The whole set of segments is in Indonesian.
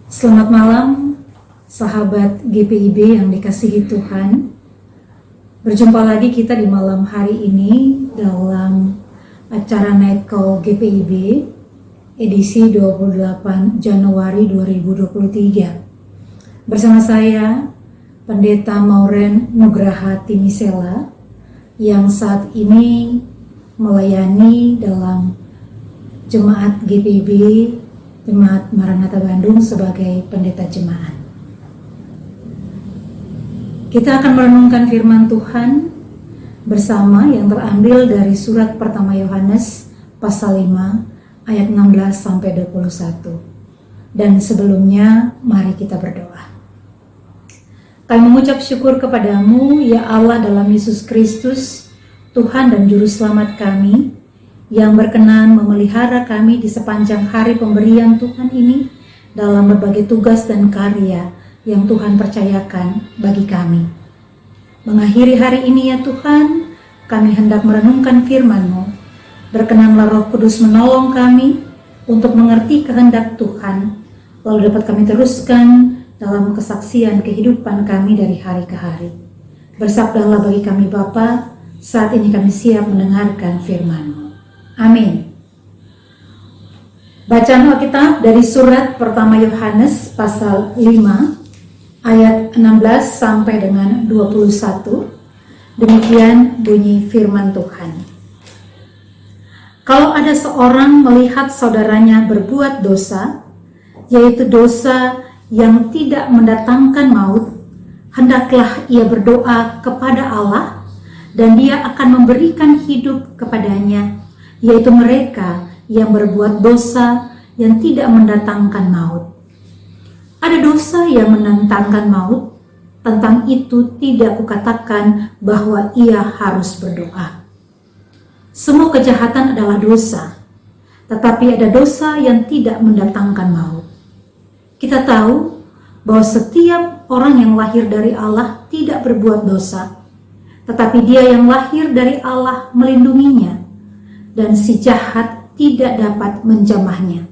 Selamat malam, sahabat GPIB yang dikasihi Tuhan. Berjumpa lagi kita di malam hari ini dalam acara Night Call GPIB edisi 28 Januari 2023. Bersama saya, Pendeta Maureen Nugraha Timisela, yang saat ini melayani dalam Jemaat GPIB Jemaat Maranatha Bandung sebagai pendeta jemaat. Kita akan merenungkan firman Tuhan bersama yang terambil dari surat pertama Yohanes pasal 5 ayat 16 sampai 21. Dan sebelumnya mari kita berdoa. Kami mengucap syukur kepadamu ya Allah dalam Yesus Kristus, Tuhan dan Juru Selamat kami, yang berkenan memelihara kami di sepanjang hari pemberian Tuhan ini dalam berbagai tugas dan karya yang Tuhan percayakan bagi kami. Mengakhiri hari ini ya Tuhan, kami hendak merenungkan firman-Mu. Berkenanlah Roh Kudus menolong kami untuk mengerti kehendak Tuhan, lalu dapat kami teruskan dalam kesaksian kehidupan kami dari hari ke hari. Bersabdalah bagi kami Bapa, saat ini kami siap mendengarkan firman-Mu. Amin. Bacaan Alkitab dari surat pertama Yohanes pasal 5 ayat 16 sampai dengan 21. Demikian bunyi firman Tuhan. Kalau ada seorang melihat saudaranya berbuat dosa, yaitu dosa yang tidak mendatangkan maut, hendaklah ia berdoa kepada Allah dan Dia akan memberikan hidup kepadanya, yaitu mereka yang berbuat dosa yang tidak mendatangkan maut. Ada dosa yang mendatangkan maut, tentang itu tidak kukatakan bahwa ia harus berdoa. Semua kejahatan adalah dosa, tetapi ada dosa yang tidak mendatangkan maut. Kita tahu bahwa setiap orang yang lahir dari Allah tidak berbuat dosa, tetapi Dia yang lahir dari Allah melindunginya, dan si jahat tidak dapat menjamahnya.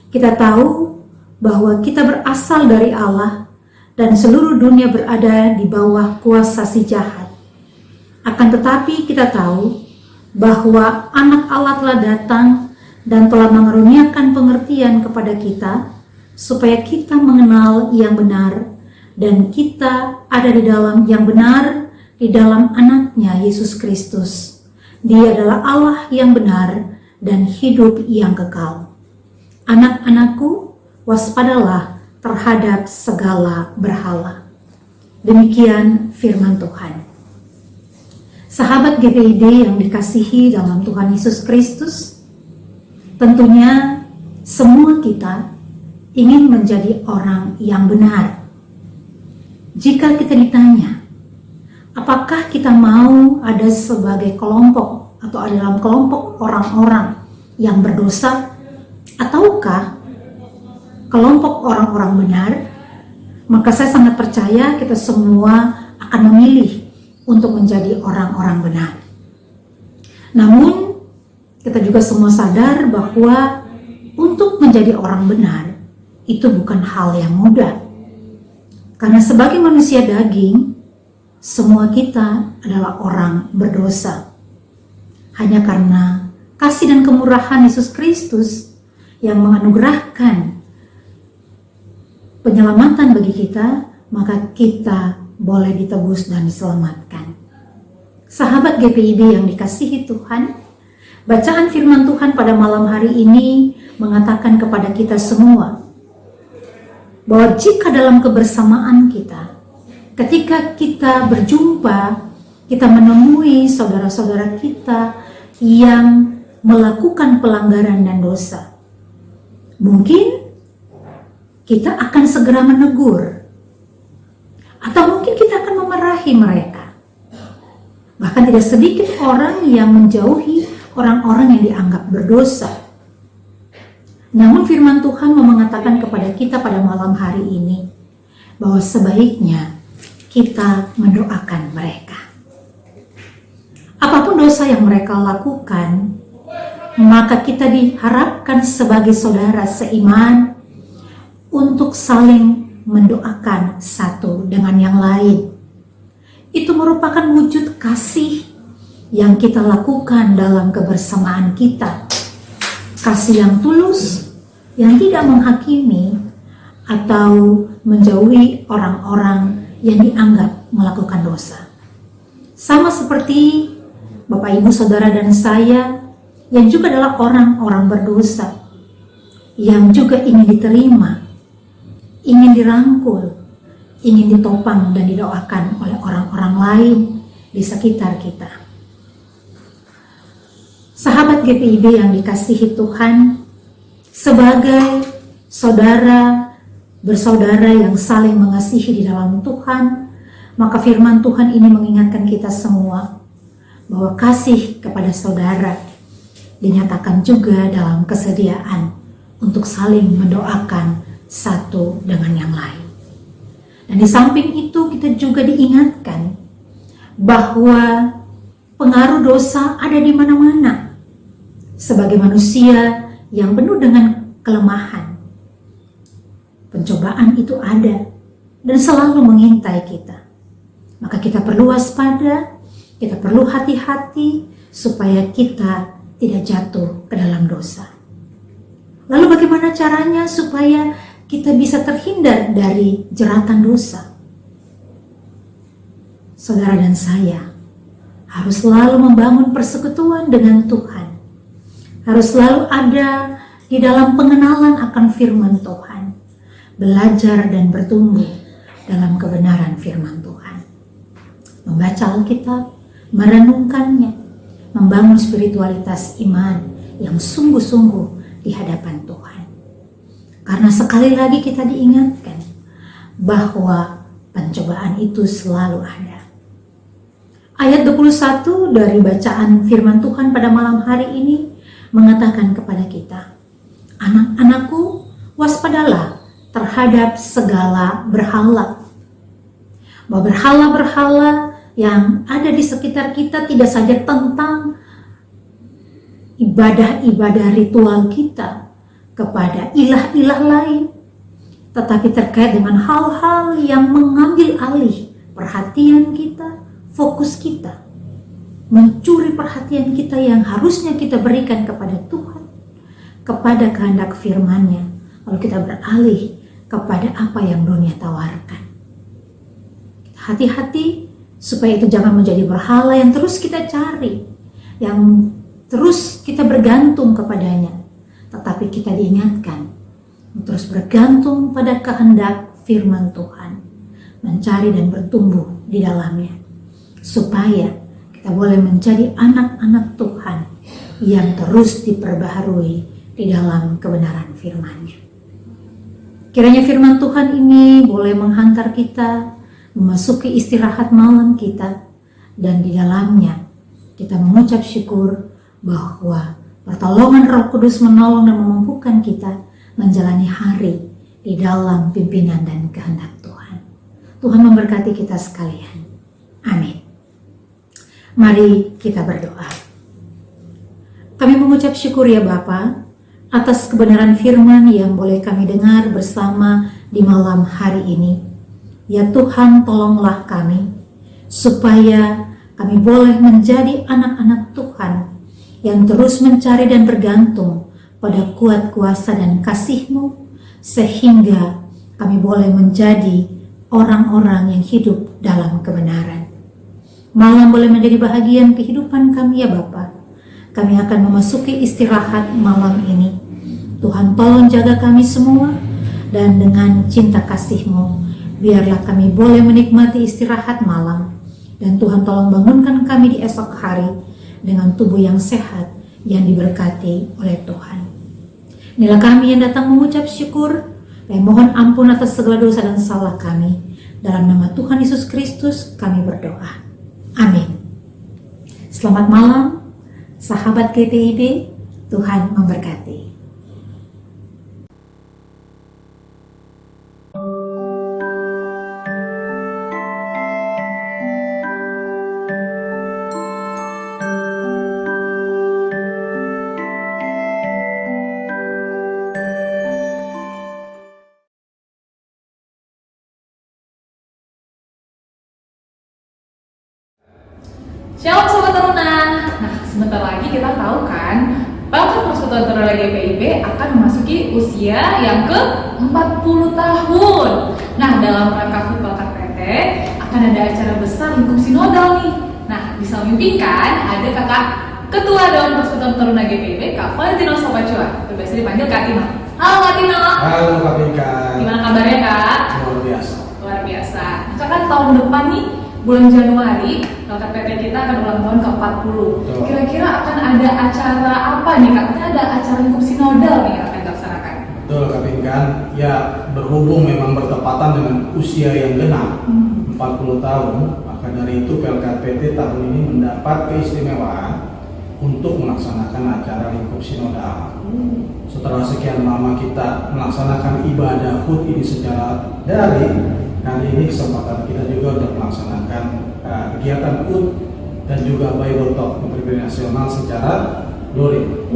Kita tahu bahwa kita berasal dari Allah dan seluruh dunia berada di bawah kuasa si jahat. Akan tetapi kita tahu bahwa Anak Allah telah datang dan telah mengaruniakan pengertian kepada kita supaya kita mengenal yang benar dan kita ada di dalam yang benar di dalam Anaknya Yesus Kristus. Dia adalah Allah yang benar dan hidup yang kekal. Anak-anakku, waspadalah terhadap segala berhala. Demikian firman Tuhan. Sahabat GPIB yang dikasihi dalam Tuhan Yesus Kristus, tentunya semua kita ingin menjadi orang yang benar. Jika kita ditanya, apakah kita mau ada sebagai kelompok atau ada dalam kelompok orang-orang yang berdosa, ataukah kelompok orang-orang benar? Maka saya sangat percaya kita semua akan memilih untuk menjadi orang-orang benar. Namun kita juga semua sadar bahwa untuk menjadi orang benar itu bukan hal yang mudah. Karena sebagai manusia daging, semua kita adalah orang berdosa. Hanya karena kasih dan kemurahan Yesus Kristus yang menganugerahkan penyelamatan bagi kita, maka kita boleh ditebus dan diselamatkan. Sahabat GPIB yang dikasihi Tuhan, bacaan firman Tuhan pada malam hari ini mengatakan kepada kita semua bahwa jika dalam kebersamaan kita, ketika kita berjumpa, kita menemui saudara-saudara kita yang melakukan pelanggaran dan dosa, mungkin kita akan segera menegur, atau mungkin kita akan memarahi mereka. Bahkan tidak sedikit orang yang menjauhi orang-orang yang dianggap berdosa. Namun firman Tuhan mengatakan kepada kita pada malam hari ini bahwa sebaiknya kita mendoakan mereka. Apapun dosa yang mereka lakukan, maka kita diharapkan sebagai saudara seiman untuk saling mendoakan satu dengan yang lain. Itu merupakan wujud kasih yang kita lakukan dalam kebersamaan kita. Kasih yang tulus, yang tidak menghakimi atau menjauhi orang-orang yang dianggap melakukan dosa. Sama seperti Bapak, Ibu, Saudara, dan saya yang juga adalah orang-orang berdosa, yang juga ingin diterima, ingin dirangkul, ingin ditopang dan didoakan oleh orang-orang lain di sekitar kita. Sahabat GPIB yang dikasihi Tuhan, sebagai saudara bersaudara yang saling mengasihi di dalam Tuhan, maka firman Tuhan ini mengingatkan kita semua bahwa kasih kepada saudara dinyatakan juga dalam kesediaan untuk saling mendoakan satu dengan yang lain. Dan di samping itu kita juga diingatkan bahwa pengaruh dosa ada di mana-mana. Sebagai manusia yang penuh dengan kelemahan, pencobaan itu ada dan selalu mengintai kita. Maka kita perlu waspada, kita perlu hati-hati supaya kita tidak jatuh ke dalam dosa. Lalu bagaimana caranya supaya kita bisa terhindar dari jeratan dosa? Saudara dan saya harus selalu membangun persekutuan dengan Tuhan. Harus selalu ada di dalam pengenalan akan firman Tuhan. Belajar dan bertumbuh dalam kebenaran firman Tuhan. Membaca Alkitab, merenungkannya, membangun spiritualitas iman yang sungguh-sungguh di hadapan Tuhan. Karena sekali lagi kita diingatkan bahwa pencobaan itu selalu ada. Ayat 21 dari bacaan firman Tuhan pada malam hari ini mengatakan kepada kita, anak-anakku, waspadalah terhadap segala berhala. Bahwa berhala-berhala yang ada di sekitar kita tidak saja tentang ibadah-ibadah ritual kita kepada ilah-ilah lain, tetapi terkait dengan hal-hal yang mengambil alih perhatian kita, fokus kita, mencuri perhatian kita yang harusnya kita berikan kepada Tuhan, kepada kehendak firman-Nya, lalu kita beralih kepada apa yang dunia tawarkan. Hati-hati supaya itu jangan menjadi berhala yang terus kita cari, yang terus kita bergantung kepadanya, tetapi kita diingatkan terus bergantung pada kehendak firman Tuhan, mencari dan bertumbuh di dalamnya, supaya kita boleh menjadi anak-anak Tuhan yang terus diperbaharui di dalam kebenaran firman-Nya. Kiranya firman Tuhan ini boleh menghantar kita memasuki istirahat malam kita, dan di dalamnya kita mengucap syukur bahwa pertolongan Roh Kudus menolong dan memampukan kita menjalani hari di dalam pimpinan dan kehendak Tuhan. Tuhan memberkati kita sekalian. Amin. Mari kita berdoa. Kami mengucap syukur ya Bapa atas kebenaran firman yang boleh kami dengar bersama di malam hari ini. Ya Tuhan, tolonglah kami supaya kami boleh menjadi anak-anak Tuhan yang terus mencari dan bergantung pada kuat kuasa dan kasih-Mu, sehingga kami boleh menjadi orang-orang yang hidup dalam kebenaran. Malam boleh menjadi bahagian kehidupan kami ya Bapa. Kami akan memasuki istirahat malam ini. Tuhan tolong jaga kami semua, dan dengan cinta kasih-Mu, biarlah kami boleh menikmati istirahat malam. Dan Tuhan tolong bangunkan kami di esok hari dengan tubuh yang sehat yang diberkati oleh Tuhan. Inilah kami yang datang mengucap syukur, dan mohon ampun atas segala dosa dan salah kami. Dalam nama Tuhan Yesus Kristus kami berdoa. Amin. Selamat malam, sahabat GPIB. Tuhan memberkati. Shalom Sobat Teruna. Nah, sebentar lagi kita tahu kan, Pelkat Persekutuan Teruna GPIB akan memasuki usia yang ke-40 tahun. Nah, dalam rangka HUT Pelkat PT akan ada acara besar lingkup sinodal nih. Nah, bisa mimpikan ada kakak Ketua Dewan Persekutuan Teruna GPIB, Kak Valentino Sopacua. Itu biasa dipanggil Kak Tino. Halo Kak Tino. Halo Kak Bika. Gimana kabarnya Kak? Luar biasa. Luar biasa. Kak kan tahun depan nih, bulan Januari, Pelkat PT kita akan ulang tahun ke-40. Kira-kira akan ada acara apa nih Kak? Kita ada acara lingkup sinodal nih yang akan dilaksanakan. Betul Kak Bika. Ya, berhubung memang bertepatan dengan usia yang genap 40 tahun, maka dari itu Pelkat PT tahun ini mendapat keistimewaan untuk melaksanakan acara lingkup sinodal. Setelah sekian lama kita melaksanakan ibadah HUT ini secara daring, kali ini kesempatan kita juga untuk melaksanakan kegiatan HUT dan juga Bible Talk Pribadi Nasional secara daring.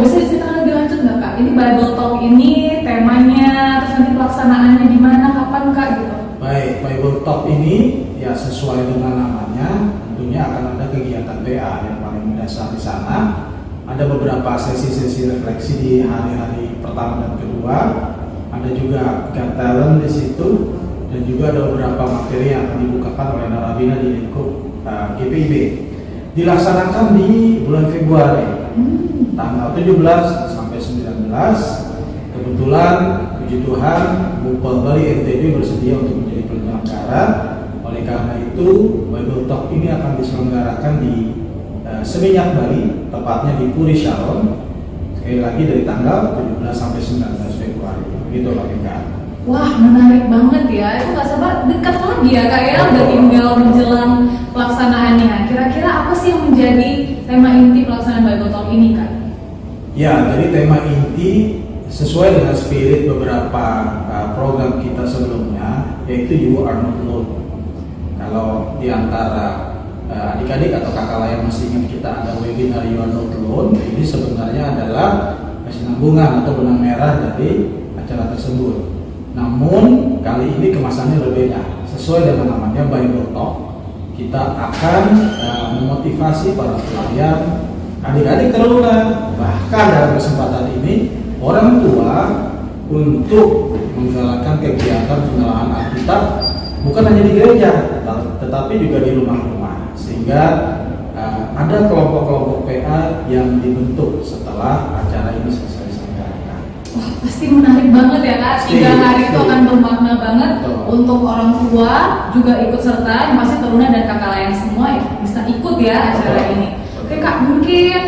Bisa diceritakan lebih lanjut nggak Kak? Ini Bible Talk ini temanya, terus nanti pelaksanaannya di mana, kapan Kak gitu? Baik, Bible Talk ini ya sesuai dengan namanya, tentunya akan ada kegiatan PA yang paling mendasar di sana. Ada beberapa sesi-sesi refleksi di hari-hari pertama dan kedua. Ada juga God Talent di situ, dan juga ada beberapa materi yang akan dibukakan oleh narabina di lingkup GPIB. Dilaksanakan di bulan Februari, tanggal 17 sampai 19. Kebetulan puji Tuhan, Bupal Bali NTB bersedia untuk menjadi penyelenggara. Oleh karena itu, Bible Talk ini akan diselenggarakan di Seminyak Bali, tepatnya di Puri Shalom. Sekali lagi dari tanggal 17 sampai 19 Februari. Begitu Pak Bika. Wah, menarik banget ya. Itu nggak sabar, dekat lagi ya Kak ya. Udah tinggal menjelang pelaksanaannya. Kira-kira apa sih yang menjadi tema inti pelaksanaan Bible Talk ini Kak? Ya, jadi tema inti sesuai dengan spirit beberapa program kita sebelumnya, yaitu You Are Not Alone. Kalau di antara adik-adik atau kakak lain masih ingat kita ada webinar You Are Not Alone, ini sebenarnya adalah kesinambungan atau benang merah dari acara tersebut. Namun kali ini kemasannya berbeda. Sesuai dengan namanya Bible Talk, kita akan memotivasi para pelayan, adik-adik teruna, bahkan dalam kesempatan ini orang tua untuk menggalakkan kegiatan pengenalan Alkitab bukan hanya di gereja, tetapi juga di rumah-rumah, sehingga ada kelompok-kelompok PA yang dibentuk setelah acara ini selesai diselenggarakan. Wah, pasti menarik banget ya Kak. 3 hari itu akan bermakna banget. Betul. Untuk orang tua juga ikut serta, yang pasti teruna dan kakak lain semua bisa ikut ya acara Betul. ini. Oke Kak, mungkin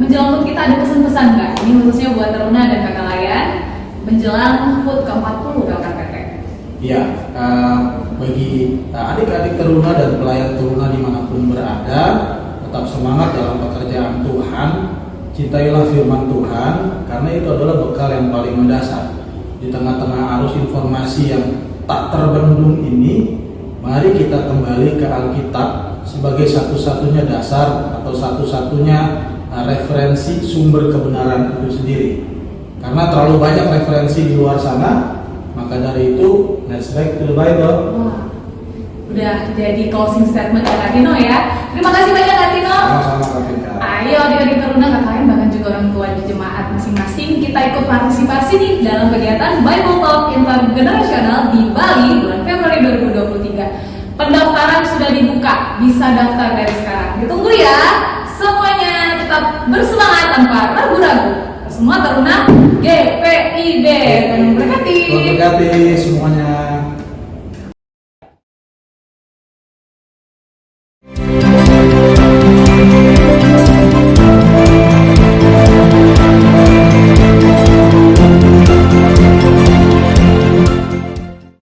menjelang HUT kita ada pesan-pesan Kak? Ini khususnya buat teruna dan kakak lain menjelang HUT ke-40 Pelkat PT. Ya, bagi adik-adik teruna dan pelayan teruna dimanapun berada, tetap semangat dalam pekerjaan Tuhan. Cintailah firman Tuhan, karena itu adalah bekal yang paling mendasar. Di tengah-tengah arus informasi yang tak terbendung ini, mari kita kembali ke Alkitab sebagai satu-satunya dasar atau satu-satunya referensi sumber kebenaran itu sendiri. Karena terlalu banyak referensi di luar sana, maka dari itu let's back to the Bible. Wah, udah jadi closing statement ya Kak Tino ya. Terima kasih banyak Kak Tino. Sama-sama Kak Vika. Ayo adik-adik teruna kakak lain, bahkan juga orang tua di jemaat masing-masing, kita ikut partisipasi nih dalam kegiatan Bible Talk Intergenerasional di Bali bulan Februari 2023. Pendaftaran sudah dibuka, bisa daftar dari sekarang. Ditunggu ya. Semuanya tetap bersemangat tanpa ragu-ragu. Semua teruna GPIB. Terima kasih. Terima kasih semuanya.